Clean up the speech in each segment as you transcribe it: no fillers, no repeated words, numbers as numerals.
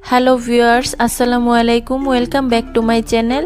Hello viewers, আসসালামু আলাইকুম। Welcome back to my channel.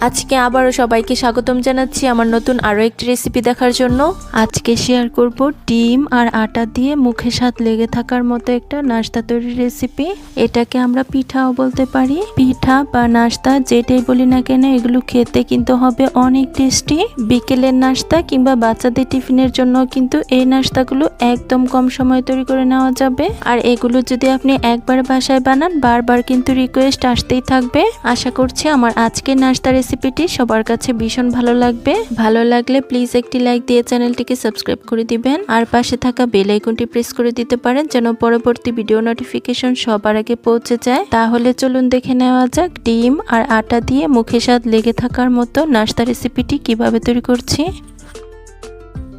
আজকে আবারও সবাইকে স্বাগতম জানাচ্ছি আমার নতুন আরও একটি রেসিপি দেখার জন্য। আজকে শেয়ার করব ডিম আর আটা দিয়ে মুখে স্বাদ লেগে থাকার মতো একটা নাস্তা তৈরির রেসিপি। এটাকে আমরা পিঠাও বলতে পারি। পিঠা বা নাস্তা যেটাই বলি না কেন, এগুলো খেতে কিন্তু হবে অনেক টেস্টি। বিকেলের নাস্তা কিংবা বাচ্চাদের টিফিনের জন্য কিন্তু এই নাস্তাগুলো একদম কম সময় তৈরি করে নেওয়া যাবে। আর এগুলো যদি আপনি একবার বাসায় বানান, বারবার কিন্তু রিকোয়েস্ট আসতেই থাকবে। আশা করছি আমার আজকের নাস্তা রেসিপিটি সবার কাছে ভীষণ ভালো লাগবে। ভালো লাগলে প্লিজ একটি লাইক দিয়ে চ্যানেলটিকে সাবস্ক্রাইব করে দিবেন, আর পাশে থাকা বেল আইকনটি প্রেস করে দিতে পারেন যেন পরবর্তী ভিডিও নোটিফিকেশন সবার আগে পৌঁছে যায়। তাহলে চলুন দেখে নেওয়া যাক ডিম আর আটা দিয়ে মুখে স্বাদ লেগে থাকার মতো নাস্তা রেসিপিটি কিভাবে তৈরি করছি।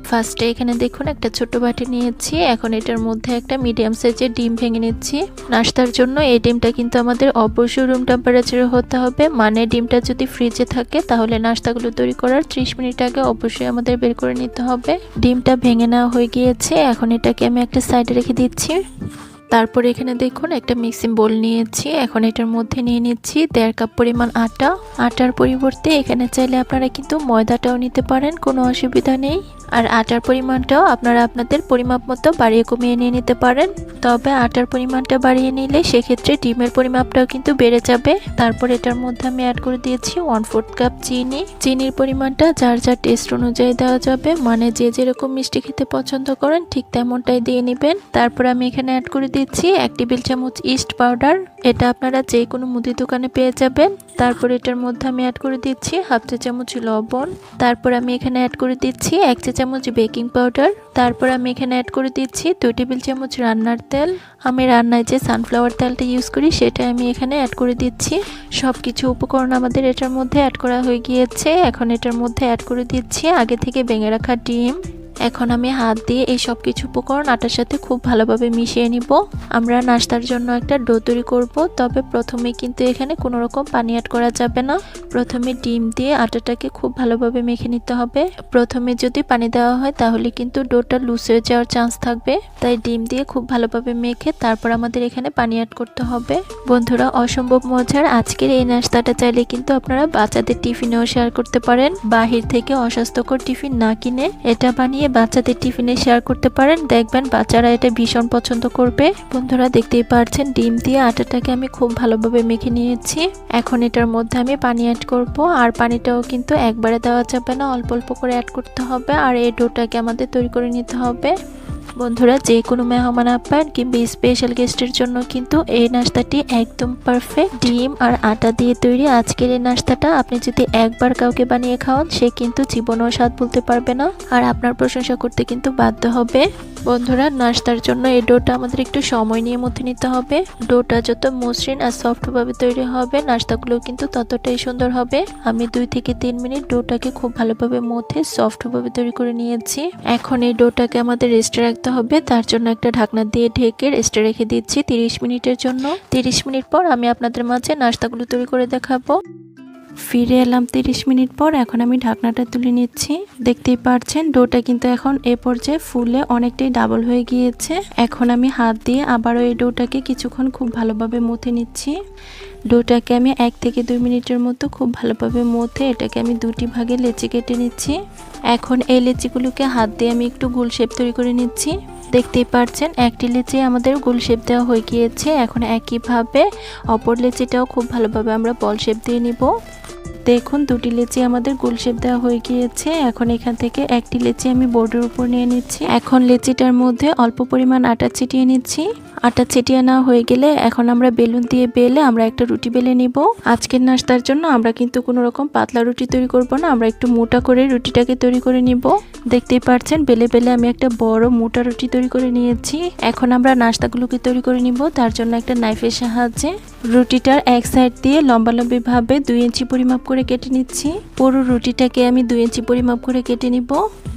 ফার্স্টে এখানে দেখুন একটা ছোট বাটি নিয়েছি। এখন এটার মধ্যে একটা মিডিয়াম সাইজের ডিম ভেঙে নিচ্ছি। নাস্তার জন্য এই ডিমটা কিন্তু আমাদের অবশ্যই রুম টেম্পারেচারে হতে হবে। মানে ডিমটা যদি ফ্রিজে থাকে তাহলে নাস্তাগুলো তৈরি করার 30 মিনিট আগে অবশ্যই আমাদের বের করে নিতে হবে। ডিমটা ভেঙে নেওয়া হয়ে গিয়েছে। এখন এটাকে আমি একটা সাইডে রেখে দিচ্ছি। তারপরে এখানে দেখুন একটা মিক্সিং বোল নিয়েছি। এখন এটার মধ্যে নিয়ে নিচ্ছি 1.5 কাপ পরিমাণ আটা। আটার পরিবর্তে এখানে চাইলে আপনারা কিন্তু ময়দাটাও নিতে পারেন, কোনো অসুবিধা নেই। আর আটার পরিমাণটাও আপনারা আপনাদের পরিমাপ মতো বাড়িয়ে কমিয়ে নিয়ে নিতে পারেন। তবে আটার পরিমাণটা বাড়িয়ে নিলে সেক্ষেত্রে ডিমের পরিমাপটাও কিন্তু বেড়ে যাবে। তারপর এটার মধ্যে আমি অ্যাড করে দিয়েছি 1/4 কাপ চিনি। চিনির পরিমাণটা যার যার টেস্ট অনুযায়ী দেওয়া যাবে, মানে যে যেরকম মিষ্টি খেতে পছন্দ করেন ঠিক তেমনটাই দিয়ে নেবেন। তারপর আমি এখানে অ্যাড করে দিচ্ছি 1 টেবিল চামচ ইস্ট পাউডার। এটা আপনারা যে কোনো মুদি দোকানে পেয়ে যাবেন। তারপর এটার মধ্যে আমি অ্যাড করে দিচ্ছি 1/2 চা চামচ লবণ। তারপর আমি এখানে অ্যাড করে দিচ্ছি 1 চা চামচ বেকিং পাউডার। তারপর আমি এখানে অ্যাড করে দিচ্ছি 2 টেবিল চামচ রান্নার তেল। আমি রান্নায় যে সানফ্লাওয়ার তেলটা ইউজ করি সেটা আমি এখানে অ্যাড করে দিচ্ছি। সব কিছু উপকরণ আমাদের এটার মধ্যে অ্যাড করা হয়ে গিয়েছে। এখন এটার মধ্যে অ্যাড করে দিচ্ছি আগে থেকে ভেঙে রাখা ডিম। এখন আমি হাত দিয়ে এই সব কিছু উপকরণ আটার সাথে খুব ভালোভাবে মিশিয়ে নিব। আমরা নাস্তার জন্য একটা ডো তৈরি করব, তবে প্রথমে কিন্তু এখানে কোনো রকম পানি অ্যাড করা যাবে না। প্রথমে ডিম দিয়ে আটাটাকে খুব ভালোভাবে মেখে নিতে হবে। প্রথমে যদি পানি দেওয়া হয় তাহলে কিন্তু ডোটা লুজ হয়ে যাওয়ার চান্স থাকবে, তাই ডিম দিয়ে খুব ভালোভাবে মেখে তারপর আমাদের এখানে পানি অ্যাড করতে হবে। বন্ধুরা, অসম্ভব মজার আজকের এই নাস্তাটা চাইলে কিন্তু আপনারা বাচ্চাদের টিফিনেও শেয়ার করতে পারেন। বাহির থেকে অস্বাস্থ্যকর টিফিন না কিনে এটা বানিয়ে বাচ্চাদের টিফিনে শেয়ার করতে পারেন। দেখবেন বাচ্চারা এটা ভীষণ পছন্দ করবে। বন্ধুরা, দেখতেই পাচ্ছেন ডিম দিয়ে আটাটাকে আমি খুব ভালোভাবে মেখে নিয়েছি। এখন এটার মধ্যে আমি পানি অ্যাড করব। আর পানিটাও কিন্তু একবারে দেওয়া যাবে না, অল্প অল্প করে অ্যাড করতে হবে। আর এই ডোটাকে আমাদের তৈরি করে নিতে হবে। বন্ধুরা, যে কোনো মেহমান আপ্যায়ন কিংবা স্পেশাল গেস্টের জন্য কিন্তু এই নাস্তাটি একদম পারফেক্ট। ডিম আর আটা দিয়ে তৈরি আজকের এই নাস্তাটা আপনি যদি একবার কাউকে বানিয়ে খাওয়ান, সে কিন্তু জীবনেও স্বাদ বলতে পারবে না, আর আপনার প্রশংসা করতে কিন্তু বাধ্য হবে। বন্ধুরা, নাস্তার জন্য এই ডোটা আমাদের একটু সময় নিয়ে মথে নিতে হবে। ডোটা যত মসৃণ আর সফটভাবে তৈরি হবে, নাস্তাগুলো কিন্তু ততটাই সুন্দর হবে। আমি 2 থেকে 3 মিনিট ডোটাকে খুব ভালোভাবে মথে সফটভাবে তৈরি করে নিয়েছি। এখন এই ডোটাকে আমাদের রেস্টে রাখতে হবে। তার জন্য একটা ঢাকনা দিয়ে ঢেকে রেস্টে রেখে দিচ্ছি 30 মিনিটের জন্য। 30 মিনিট পর আমি আপনাদের মাঝে নাস্তাগুলো তৈরি করে দেখাবো। ফিরে এলাম 30 মিনিট পর। এখন আমি ঢাকনাটা তুলে নিচ্ছি। দেখতেই পাচ্ছেন ডোটা কিন্তু এখন এ পর্যায়ে ফুলে অনেকটাই ডাবল হয়ে গিয়েছে। এখন আমি হাত দিয়ে আবারও এই ডোটাকে কিছুক্ষণ খুব ভালোভাবে মথে নিচ্ছি। ডোটাকে আমি 1 থেকে 2 মিনিটের মতো খুব ভালোভাবে মথে এটাকে আমি 2টি ভাগে লেচি কেটে নিচ্ছি। এখন এই লেচিগুলোকে হাত দিয়ে আমি একটু গোল শেপ তৈরি করে নিচ্ছি। দেখতেই পাচ্ছেন একটি লেচি আমাদের গোল শেপ দেওয়া হয়ে গিয়েছে। এখন একইভাবে অপর লেচিটাও খুব ভালোভাবে আমরা বল শেপ দিয়ে নিব। দেখুন 2টি লেচি আমাদের গোল শেপ দেওয়া হয়ে গিয়েছে। এখন এখান থেকে একটি লেচি আমি বোর্ডের উপর নিয়ে নিচ্ছি। এখন লেচিটার মধ্যে অল্প পরিমাণ আটা ছিটিয়ে নিচ্ছি। আটা ছিটিয়ে নেওয়া হয়ে গেলে এখন আমরা বেলুন দিয়ে বেলে আমরা একটা রুটি বেলে নিব। আজকের নাস্তার জন্য আমরা কিন্তু কোনো রকম পাতলা রুটি তৈরি করব না, আমরা একটু মোটা করে রুটিটাকে তৈরি করে নিব। দেখতেই পাচ্ছেন বেলে বেলে আমি একটা বড় মোটা রুটি তৈরি করে নিয়েছি। এখন আমরা নাস্তাগুলোকে তৈরি করে নিব। তার জন্য একটা নাইফের সাহায্যে রুটিটার এক সাইড দিয়ে লম্বালম্বি ভাবে 2 ইঞ্চি পরিমাপ করে কেটে নিচ্ছি। পুরো রুটিটাকে আমি 2 ইঞ্চি পরিমাপ করে কেটে নিব।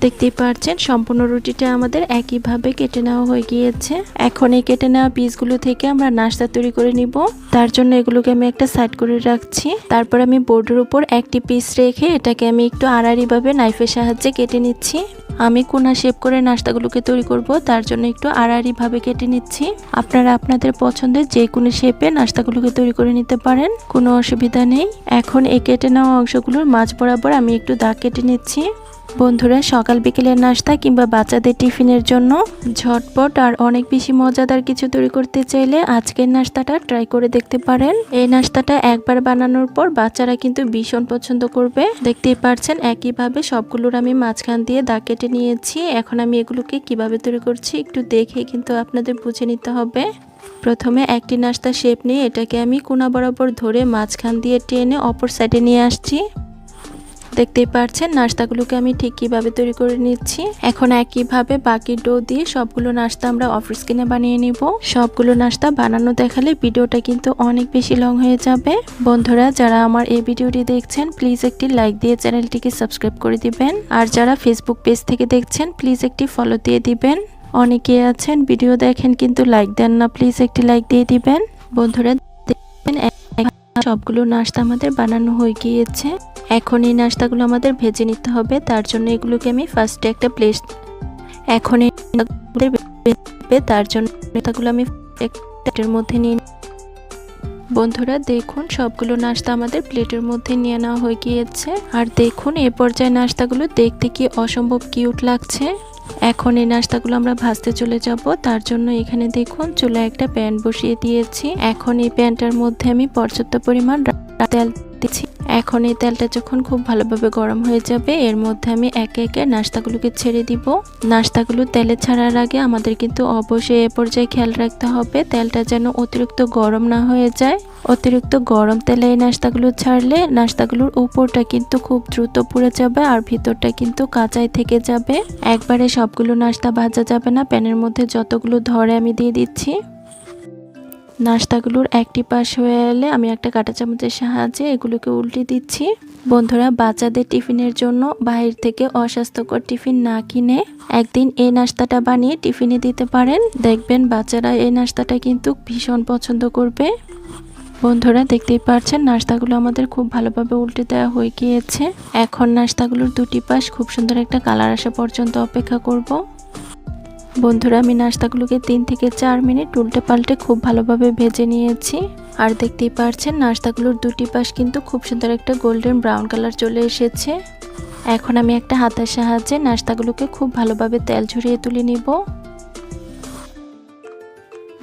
দেখতেই পাচ্ছেন সম্পূর্ণ রুটিটা আমাদের একইভাবে কেটে নেওয়া হয়ে গিয়েছে। এখন এই কেটে নেওয়া পিসগুলো থেকে আমরা নাস্তা তৈরি করে নিব। তার জন্য এগুলোকে আমি একটা সাইড করে রাখছি। তারপর আমি বোর্ডের উপর একটি পিস রেখে এটাকে আমি একটু আড়াআড়ি ভাবে নাইফের সাহায্যে কেটে নিচ্ছি। আমি কোনা শেপ করে নাস্তাগুলোকে তৈরি করব, তার জন্য একটু আড়াআড়িভাবে কেটে নিচ্ছি। আপনারা আপনাদের পছন্দের যে কোনো শেপে নাস্তাগুলোকে তৈরি করে নিতে পারেন, কোনো অসুবিধা নেই। এখন এই কেটে নেওয়া অংশগুলোর মাঝ বরাবর আমি একটু দাগ কেটে নিচ্ছি। বন্ধুরা, সকাল বিকেলের নাস্তা কিংবা বাচ্চাদের টিফিনের জন্য ঝটপট আর অনেক বেশি মজাদার কিছু তৈরি করতে চাইলে আজকের নাস্তাটা ট্রাই করে দেখতে পারেন। এই নাস্তাটা একবার বানানোর পর বাচ্চারা কিন্তু ভীষণ পছন্দ করবে। দেখতেই পাচ্ছেন একইভাবে সবগুলোর আমি মাঝখান দিয়ে দাগ কেটে নিয়েছি। এখন আমি এগুলোকে কিভাবে তৈরি করছি একটু দেখে কিন্তু আপনাদের বুঝে নিতে হবে। প্রথমে একটি নাস্তা শেপ নিয়ে এটাকে আমি কোনা বরাবর ধরে মাঝখান দিয়ে টেনে অপর সাইডে নিয়ে আসছি। দেখতেই পাচ্ছেন নাস্তাগুলোকে আমি ঠিক কিভাবে তৈরি করে নিচ্ছি। এখন একইভাবে বাকি ডো দিয়ে সবগুলো নাস্তা আমরা অফ স্ক্রিনে বানিয়ে নিব। সবগুলো নাস্তা বানানো দেখালে ভিডিওটা কিন্তু অনেক বেশি লং হয়ে যাবে। বন্ধুরা, যারা আমার এই ভিডিওটি দেখছেন প্লিজ একটি লাইক দিয়ে চ্যানেলটিকে সাবস্ক্রাইব করে দিবেন। আর যারা ফেসবুক পেজ থেকে দেখছেন প্লিজ একটি ফলো দিয়ে দিবেন। অনেকে আছেন ভিডিও দেখেন কিন্তু লাইক দেন না, প্লিজ একটি লাইক দিয়ে দিবেন। বন্ধুরা, দেখবেন সবগুলো নাস্তা আমাদের বানানো হয়ে গিয়েছে। এখন এই নাস্তাগুলো আমাদের ভেজে নিতে হবে, তার জন্য এগুলোকে আমি ফার্স্টে একটা প্লেট তার জন্য নাস্তাগুলো আমি প্লেটের মধ্যে নিয়ে। বন্ধুরা দেখুন সবগুলো নাস্তা আমাদের প্লেটের মধ্যে নিয়ে নেওয়া হয়ে গিয়েছে। আর দেখুন এই পর্যায়ে নাস্তাগুলো দেখতে কি অসম্ভব কিউট লাগছে। এখন এই নাস্তাগুলো আমরা ভাজতে চলে যাব, তার জন্য এখানে দেখুন চুলায় একটা প্যান বসিয়ে দিয়েছি। এখন এই প্যানটার মধ্যে আমি পর্যাপ্ত পরিমাণ তেল দিচ্ছি। এখন এই তেলটা যখন খুব ভালোভাবে গরম হয়ে যাবে এর মধ্যে আমি একে একে নাস্তাগুলোকে ছেড়ে দিব। নাস্তাগুলো তেলে ছাড়ার আগে আমাদের কিন্তু অবশ্যই এ পর্যায়ে খেয়াল রাখতে হবে তেলটা যেন অতিরিক্ত গরম না হয়ে যায়। অতিরিক্ত গরম তেলে এই নাস্তাগুলো ছাড়লে নাস্তাগুলোর উপরটা কিন্তু খুব দ্রুত পুড়ে যাবে আর ভিতরটা কিন্তু কাঁচাই থেকে যাবে। একবারে সবগুলো নাস্তা ভাজা যাবে না, প্যানের মধ্যে যতগুলো ধরে আমি দিয়ে দিচ্ছি। নাস্তাগুলোর একটি পাশ হয়ে এলে আমি একটা কাঁটা চামচের সাহায্যে এগুলোকে উল্টে দিচ্ছি। বন্ধুরা, বাচ্চাদের টিফিনের জন্য বাইরে থেকে অস্বাস্থ্যকর টিফিন না কিনে একদিন এই নাস্তাটা বানিয়ে টিফিনে দিতে পারেন। দেখবেন বাচ্চারা এই নাস্তাটা কিন্তু ভীষণ পছন্দ করবে। বন্ধুরা, দেখতেই পাচ্ছেন নাস্তাগুলো আমাদের খুব ভালোভাবে উল্টে দেওয়া হয়ে গিয়েছে। এখন নাস্তাগুলোর দুটি পাশ খুব সুন্দর একটা কালার আসা পর্যন্ত অপেক্ষা করব। বন্ধুরা, আমি নাস্তাগুলোকে 3 থেকে 4 মিনিট উল্টে পাল্টে খুব ভালোভাবে ভেজে নিয়েছি। আর দেখতেই পাচ্ছেন নাস্তাগুলোর দুটি পাশ কিন্তু খুব সুন্দর একটা গোল্ডেন ব্রাউন কালার চলে এসেছে। এখন আমি একটা হাতের সাহায্যে নাস্তাগুলোকে খুব ভালোভাবে তেল ঝরিয়ে তুলে নিব।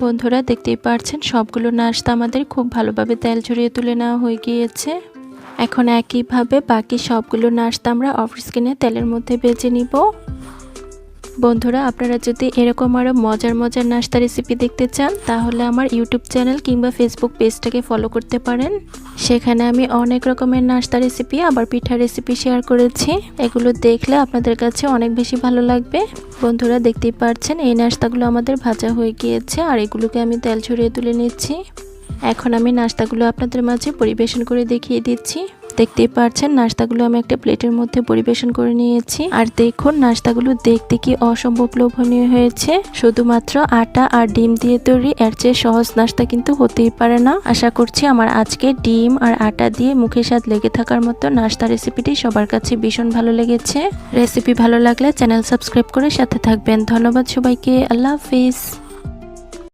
বন্ধুরা, দেখতেই পাচ্ছেন সবগুলো নাস্তা আমাদের খুব ভালোভাবে তেল ঝরিয়ে তুলে নেওয়া হয়ে গিয়েছে। এখন একইভাবে বাকি সবগুলো নাস্তা আমরা অফ স্ক্রিনে তেলের মধ্যে ভেজে নিব। বন্ধুরা, আপনারা যদি এরকম আরও মজার মজার নাস্তা রেসিপি দেখতে চান তাহলে আমার ইউটিউব চ্যানেল কিংবা ফেসবুক পেজটাকে ফলো করতে পারেন। সেখানে আমি অনেক রকমের নাস্তা রেসিপি আবার পিঠা রেসিপি শেয়ার করেছি। এগুলো দেখলে আপনাদের কাছে অনেক বেশি ভালো লাগবে। বন্ধুরা, দেখতেই পাচ্ছেন এই নাস্তাগুলো আমাদের ভাজা হয়ে গিয়েছে আর এগুলোকে আমি তেল ছড়িয়ে তুলে নিচ্ছি। এখন আমি নাস্তাগুলো আপনাদের মাঝে পরিবেশন করে দেখিয়ে দিচ্ছি। দেখতেই পাচ্ছেন নাস্তাগুলো আমি একটা প্লেটের মধ্যে পরিবেশন করে নিয়েছি। আর দেখুন নাস্তাগুলো দেখতে কি অসম্ভব লোভনীয় হয়েছে। শুধুমাত্র আটা আর ডিম দিয়ে তৈরি এর চেয়ে সহজ নাস্তা কিন্তু হতেই পারে না। আশা করছি আমার আজকে ডিম আর আটা দিয়ে মুখে স্বাদ লেগে থাকার মতো নাস্তা রেসিপিটি সবার কাছে ভীষণ ভালো লেগেছে। রেসিপি ভালো লাগলে চ্যানেল সাবস্ক্রাইব করে সাথে থাকবেন। ধন্যবাদ সবাইকে। আল্লাহ হাফিজ।